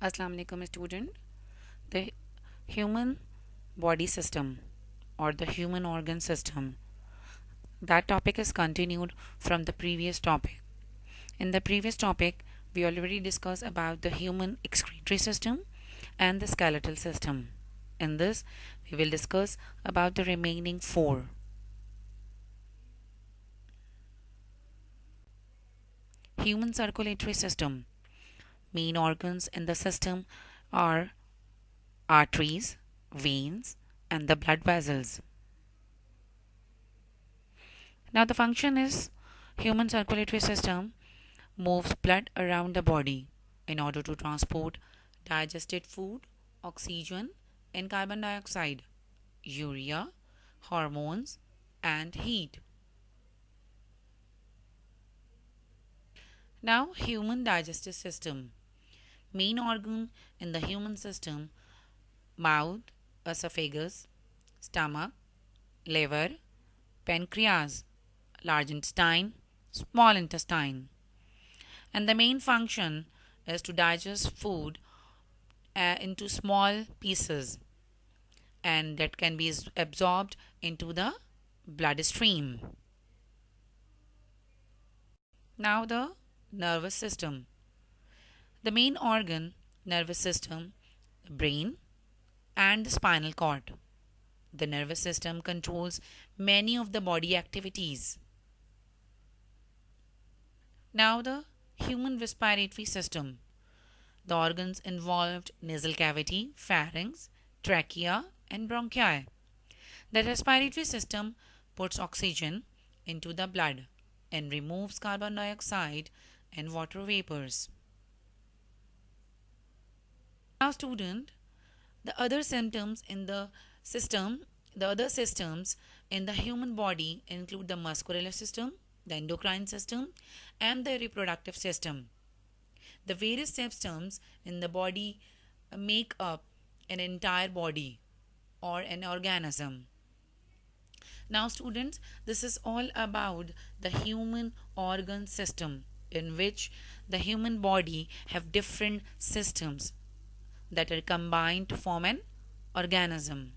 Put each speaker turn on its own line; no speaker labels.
Assalamu alaikum student. The human body system or the human organ system, that topic is continued from the previous topic. In the previous topic we already discussed about the human excretory system and the skeletal system. In this we will discuss about the remaining four. Human circulatory system. Main organs in the system are arteries, veins, and the blood vessels. Now the function is human circulatory system moves blood around the body in order to transport digested food, oxygen, and carbon dioxide, urea, hormones, and heat. Now human digestive system. Main organ in the human system: mouth, esophagus, stomach, liver, pancreas, large intestine, small intestine. And the main function is to digest food into small pieces, and that can be absorbed into the bloodstream. Now the nervous system. The main organ, nervous system, the brain and the spinal cord. The nervous system controls many of the body activities. Now the human respiratory system. The organs involved: nasal cavity, pharynx, trachea, and bronchi. The respiratory system puts oxygen into the blood and removes carbon dioxide and water vapors. Now student, the other symptoms in the other systems in the human body include the muscular system, the endocrine system, and the reproductive system. The various systems in the body make up an entire body or an organism. Now students, this is all about the human organ system, in which the human body have different systems that are combined to form an organism.